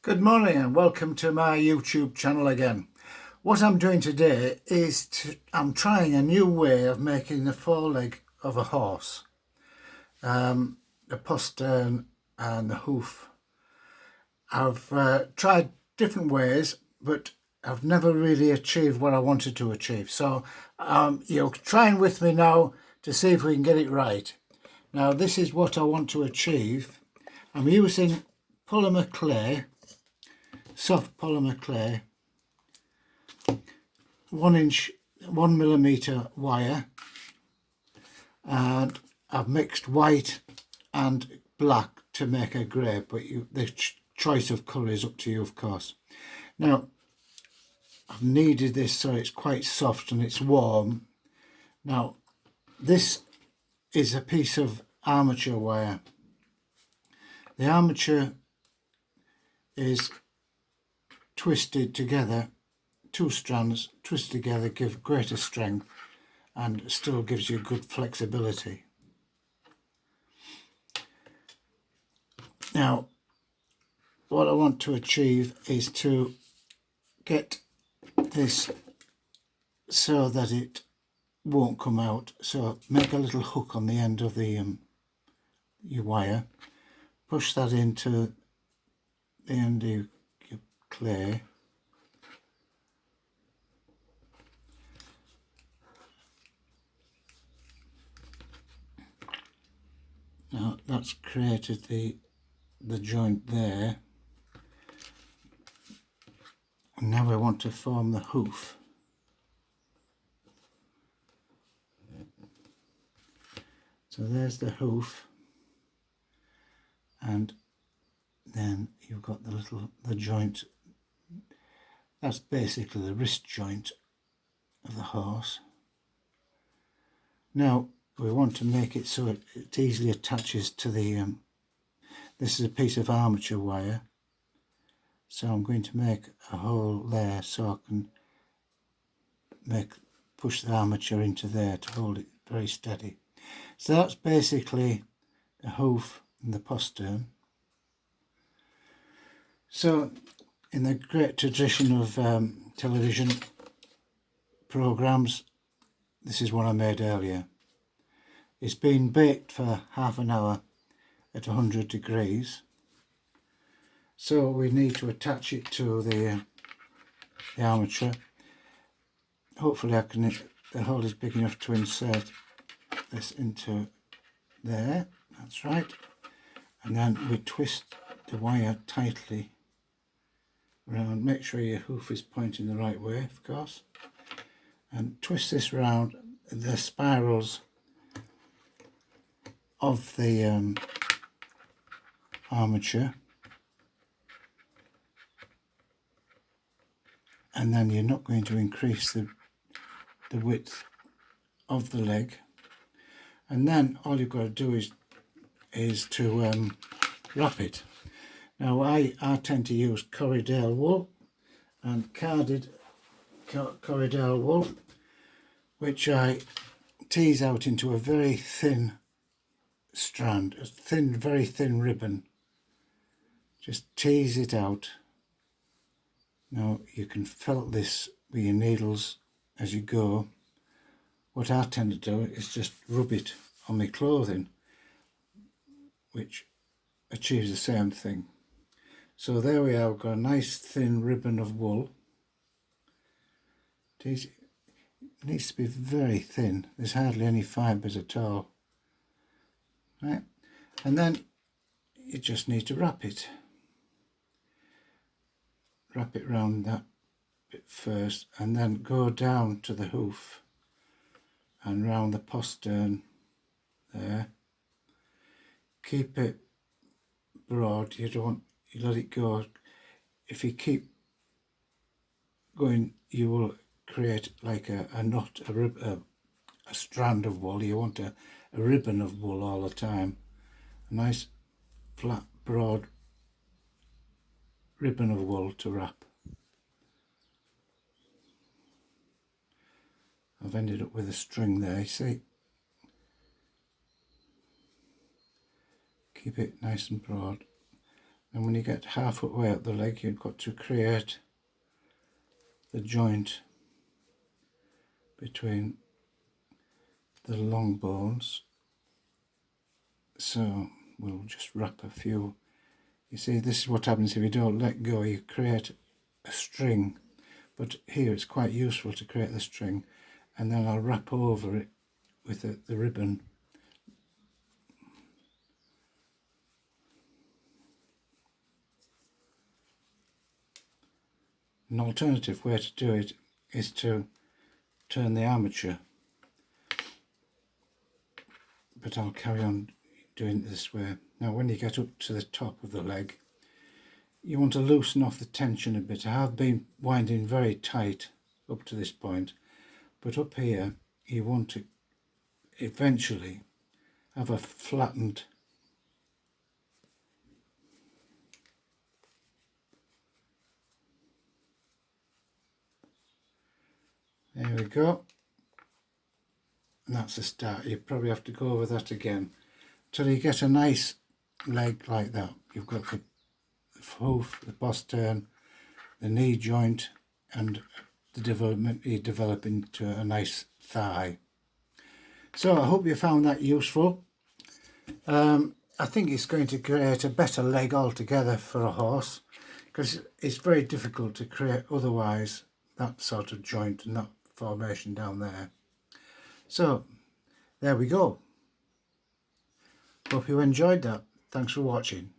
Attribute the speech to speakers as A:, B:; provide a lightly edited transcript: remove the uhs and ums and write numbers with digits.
A: Good morning and welcome to my YouTube channel again. What I'm doing today is I'm trying a new way of making the foreleg of a horse, the postern and the hoof. I've tried different ways, but I've never really achieved what I wanted to achieve. So you're trying with me now to see if we can get it right. Now this is what I want to achieve. I'm using polymer clay, soft polymer clay, 1mm wire, and I've mixed white and black to make a grey, but the choice of colour is up to you, of course. Now I've kneaded this so it's quite soft and it's warm. Now this is a piece of armature wire. The armature is twisted together, two strands twisted together give greater strength and still gives you good flexibility. Now what I want to achieve is to get this so that it won't come out. So make a little hook on the end of the your wire, push that into the end of your clay, now that's created the joint there, and now we want to form the hoof. So there's the hoof, and then you've got the joint. That's basically the wrist joint of the horse. Now we want to make it so it easily attaches to the this is a piece of armature wire, so I'm going to make a hole there so I can push the armature into there to hold it very steady. So that's basically the hoof and the postern. So in the great tradition of television programs, this is what I made earlier. It's been baked for half an hour at 100 degrees. So we need to attach it to the armature. Hopefully the hole is big enough to insert this into there. That's right. And then we twist the wire tightly around. Make sure your hoof is pointing the right way, of course, and twist this round the spirals of the armature, and then you're not going to increase the width of the leg, and then all you've got to do is to wrap it. Now I tend to use Corriedale wool and carded Corriedale wool, which I tease out into a very thin strand, very thin ribbon. Just tease it out. Now you can felt this with your needles as you go. What I tend to do is just rub it on my clothing, which achieves the same thing. So there we are, we've got a nice thin ribbon of wool. It needs to be very thin, there's hardly any fibres at all. Right, and then you just need to wrap it. Wrap it round that bit first, and then go down to the hoof and round the postern there. Keep it broad, you let it go. If you keep going, you will create like a knot, a strand of wool. You want a ribbon of wool all the time. A nice flat, broad ribbon of wool to wrap. I've ended up with a string there, you see. Keep it nice and broad. and when you get halfway up the leg, you've got to create the joint between the long bones. So we'll just wrap a few. You see, this is what happens if you don't let go. You create a string, but here it's quite useful to create the string, and then I'll wrap over it with the ribbon. An alternative way to do it is to turn the armature, but I'll carry on doing it this way. Now when you get up to the top of the leg, you want to loosen off the tension a bit. I have been winding very tight up to this point, but up here you want to eventually have a flattened there we go, and that's the start. You probably have to go over that again till you get a nice leg like that. You've got the hoof, the postern, the knee joint, and the development, you develop into a nice thigh. So I hope you found that useful. I think it's going to create a better leg altogether for a horse, because it's very difficult to create otherwise that sort of joint and that formation down there. So there we go. Hope you enjoyed that. Thanks for watching.